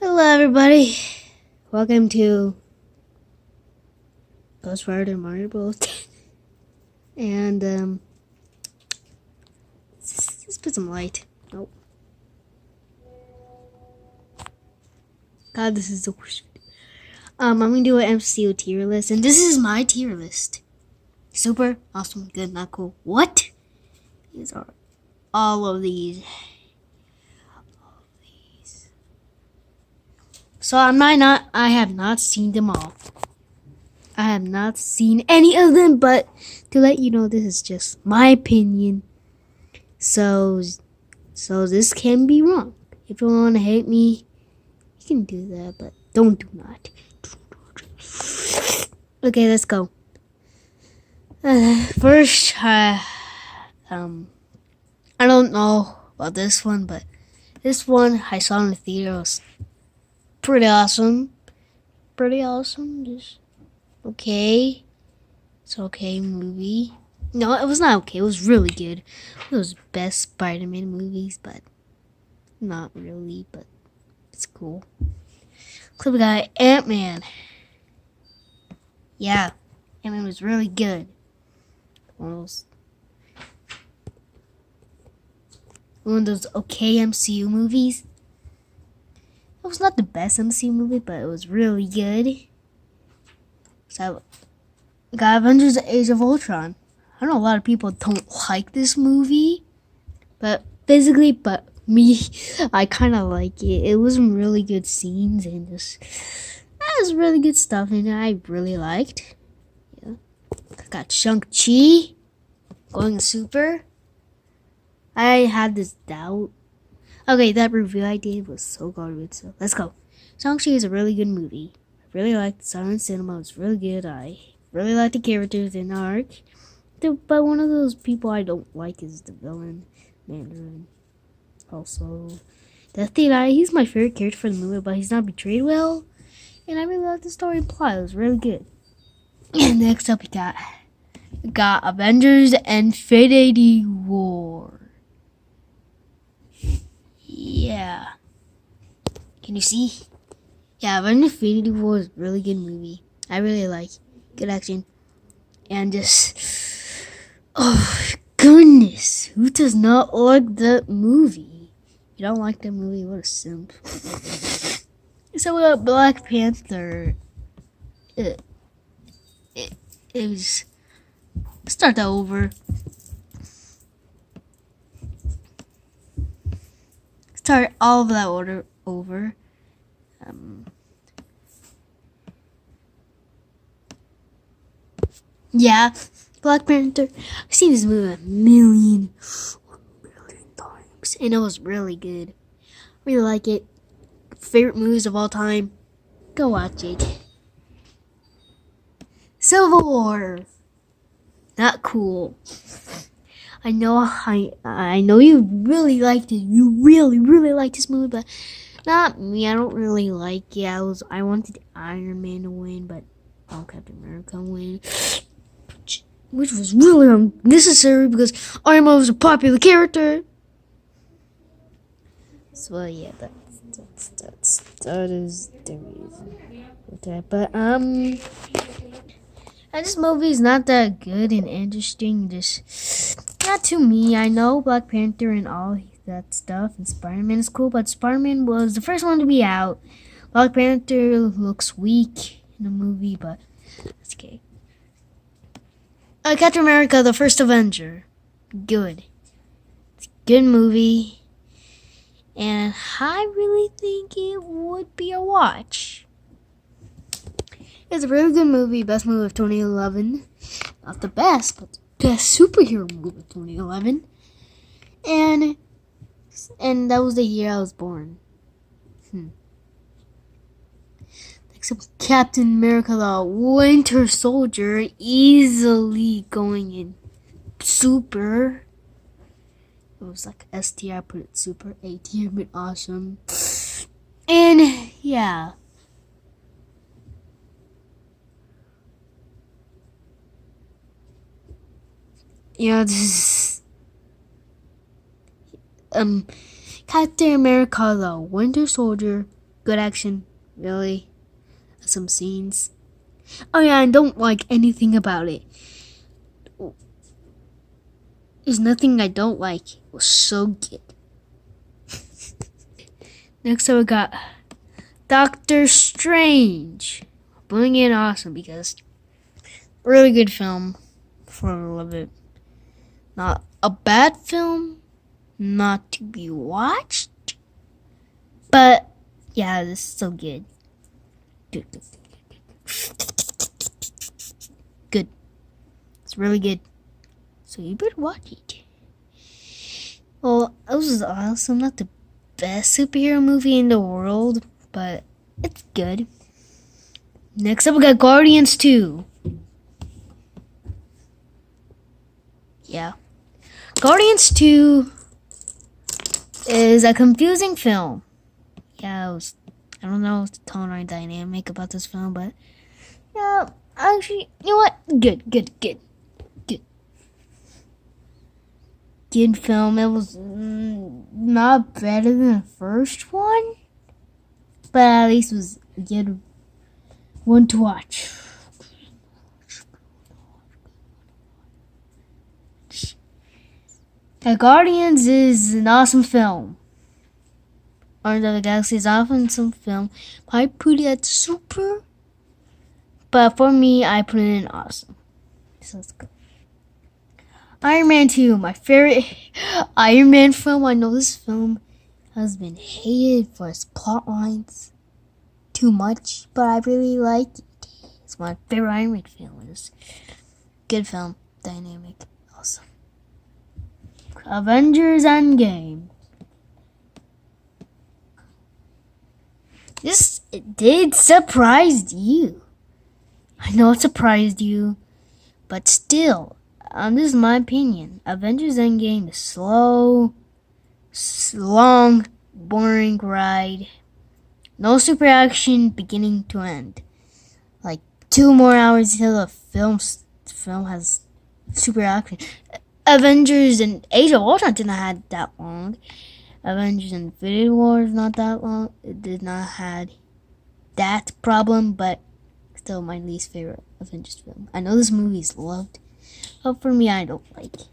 Hello, everybody. Welcome to Ghostwriter Mario Bros. And let's put some light. Nope. God, this is the worst. I'm gonna do an MCU tier list, and this is my tier list. Super, awesome, good, not cool. What? These are all of these. So I have not seen them all. I have not seen any of them, but to let you know, this is just my opinion. So this can be wrong. If you want to hate me, you can do that, but do not. Okay, let's go. First, I don't know about this one, but this one I saw in the theater. It was pretty awesome. Just okay. It's okay movie. No, it was not okay. It was really good. It was best Spider-Man movies, but not really. But it's cool. So we got Ant-Man. Yeah, Ant-Man was really good. One of those okay MCU movies. It was not the best MCU movie, but it was really good. So we got Avengers: Age of Ultron. I know a lot of people don't like this movie, but me, I kind of like it. It was some really good scenes and just that was really good stuff, and I really liked. Yeah, I got Shang-Chi going super. I had this doubt. Okay, that review I did was so garbage. So let's go. Shang-Chi is a really good movie. I really liked the silent cinema. It was really good. I really like the characters in the arc. But one of those people I don't like is the villain, Mandarin. Also, Death Date, he's my favorite character for the movie, but he's not betrayed well. And I really like the story and plot. It was really good. And next up, we got Avengers: Infinity War. Yeah. Can you see? Yeah, Avengers: Infinity War is a really good movie. I really like it. Good action. And just, oh goodness, who does not like that movie? You don't like that movie? What a simp. So we got Black Panther. It was, start that over. Start all of that order over. Yeah, Black Panther. I've seen this movie a million times, and it was really good. Really like it. Favorite movies of all time. Go watch it. Civil War. Not cool. I know you really liked it. You really liked this movie, but not me. I don't really like it. I wanted Iron Man to win, but Captain America win. Which was really unnecessary because Iron Man was a popular character. So yeah, that is the reason. But and this movie is not that good and interesting. Just not to me. I know Black Panther and all that stuff, and Spider-Man is cool, but Spider-Man was the first one to be out. Black Panther looks weak in the movie, but that's okay. Captain America: The First Avenger. Good. It's a good movie. And I really think it would be a watch. It's a really good movie. Best movie of 2011. Not the best, but the best superhero movie of 2011. And that was the year I was born. Except Captain America, the Winter Soldier, easily going in super. It was like S tier, I put it super. A tier, but awesome. And yeah. Yeah, this is Captain America, the Winter Soldier Good action, really. Some scenes. Oh yeah, I don't like anything about it. There's nothing I don't like. It was so good. Next up we got Doctor Strange. Bring in awesome because really good film for a little bit. Not a bad film, not to be watched, but yeah, this is so good. Good. It's really good. So you better watch it. Well, it was awesome. Not the best superhero movie in the world, but it's good. Next up, we got Guardians 2. Yeah. Guardians 2 is a confusing film. Yeah, I don't know the tone or dynamic about this film, but yeah, actually, you know what? Good. Good film. It was not better than the first one, but at least it was a good one to watch. The Guardians is an awesome film. Guardians of the Galaxy is often some film. I put it at super, but for me, I put it in awesome. So let's go. Iron Man 2, my favorite Iron Man film. I know this film has been hated for its plot lines too much, but I really like it. It's my favorite Iron Man film. It's good film, dynamic, awesome. Avengers Endgame. This did surprise you. I know it surprised you, but still, this is my opinion. Avengers Endgame is slow, long, boring ride. No super action beginning to end. Like 2 more hours until the film has super action. Avengers and Age of Ultron did not have that long. Avengers Infinity War is not that long. It did not have that problem, but still my least favorite Avengers film. I know this movie is loved, but for me, I don't like it.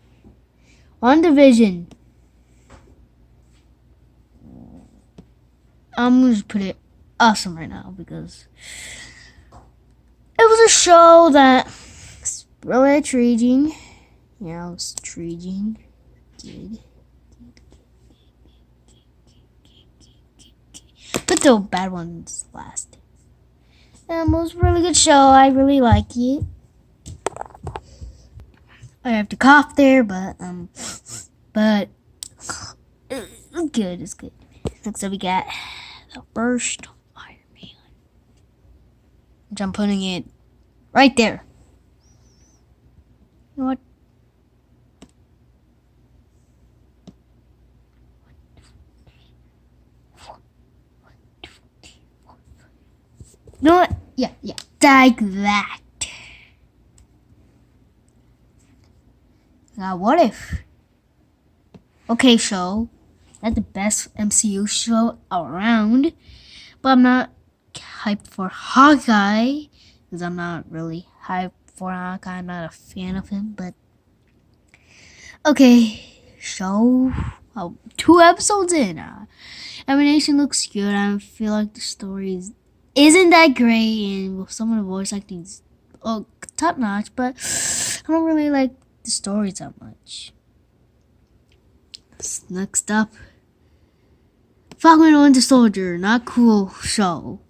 WandaVision. I'm going to put it awesome right now because it was a show that was really intriguing. Yeah, it was intriguing. Good. But the bad ones last. It was a really good show. I really like it. I have to cough there, but it's good. It's good. Next up, we got the first Iron Man, which I'm putting it right there. You know what? You know what? Yeah. Like that. Now, what if? Okay, show. Not the best MCU show around, but I'm not hyped for Hawkeye because I'm not really hyped for Hawkeye. I'm not a fan of him, but okay, show. 2 episodes in. Animation looks good. I feel like the story isn't that great, and some of the voice acting is top notch, but I don't really like the story that much. Next up, Falcon and Winter Soldier. Not cool show.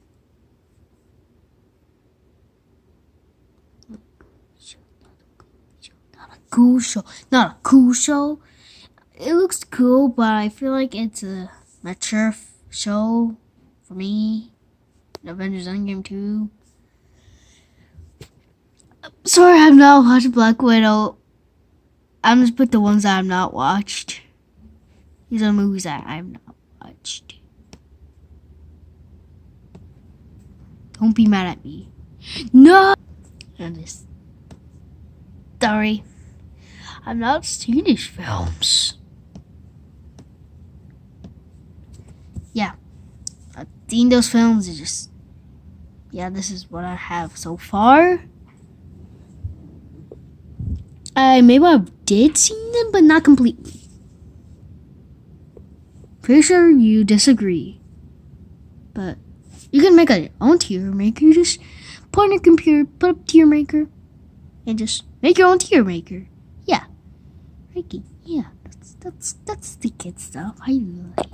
Not a cool show. It looks cool, but I feel like it's a mature show for me. Avengers Endgame 2. Sorry, I've not watched Black Widow. I'm just put the ones that I've not watched. These are movies that I've not watched. Don't be mad at me. No! I'm just sorry. I've not seen these films. Yeah. Seeing those films is just, yeah, this is what I have so far. Maybe I did see them, but not completely. Pretty sure you disagree. But you can make a own tier maker. You just put on your computer, put up tier maker, and just make your own tier maker. Yeah. Reiki. Yeah. That's the kid stuff. I like.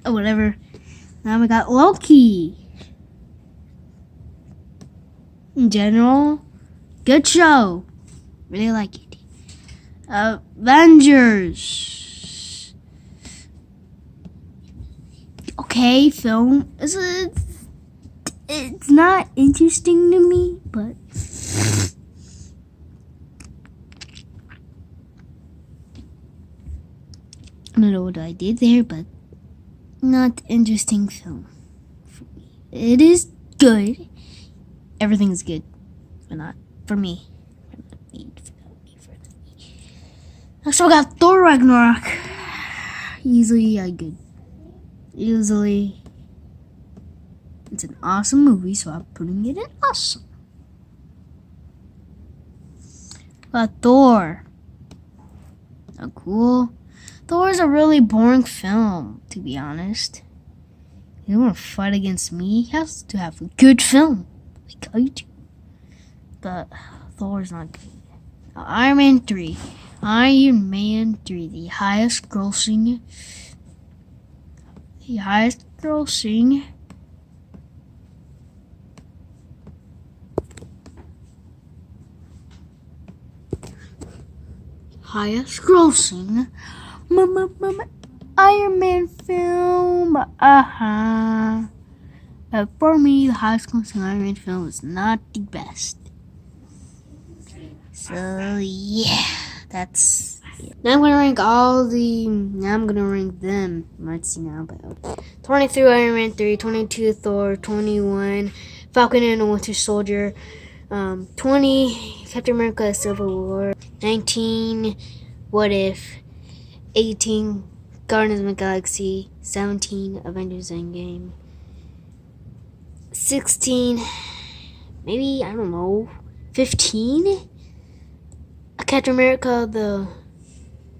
Oh, whatever. Now we got Loki. In general, good show. Really like it. Avengers. Okay, film. It's not interesting to me, but I don't know what I did there, but not interesting film for me. It is good. Everything's good, but not for me. Next we got Thor Ragnarok. Easily good. Easily. It's an awesome movie, so I'm putting it in awesome. Thor. Oh, cool. Thor is a really boring film, to be honest. You want to fight against me? He has to have a good film. Like I do. But Thor's not good. Iron Man 3. Iron Man 3, the highest grossing highest grossing Iron Man film. For me, the highest grossing Iron Man film is not the best. So yeah, that's it. Now I'm gonna rank them. You might see now, but 23 Iron Man 3, 22 Thor, 21 Falcon and the Winter Soldier, 20 Captain America Civil War, 19 What If, 18 Guardians of the Galaxy, 17 Avengers Endgame, 16 maybe, I don't know, 15 Captain America the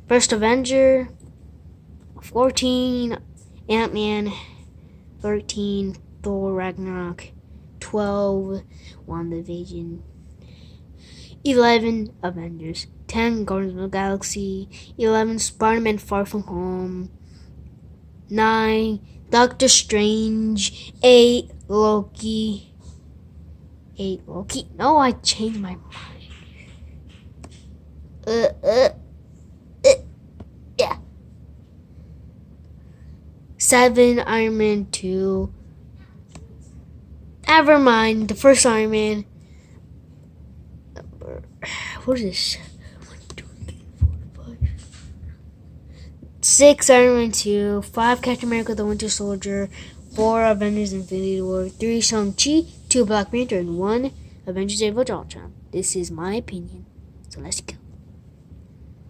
First Avenger, 14 Ant-Man, 13 Thor Ragnarok, 12 WandaVision, 11 Avengers, 10 Guardians of the Galaxy, 11 Spider-Man Far From Home, 9 Doctor Strange, 8 Loki. No, I changed my mind. Yeah. 7 Iron Man 2. Never mind. The first Iron Man. What is this? 1, 2, 3, 4, 5. 6 Iron Man 2. 5 Captain America: The Winter Soldier. 4 Avengers: Infinity War. 3 Shang-Chi. 2 Black Panther, and 1 Avengers: Age of Ultron. This is my opinion. So let's go.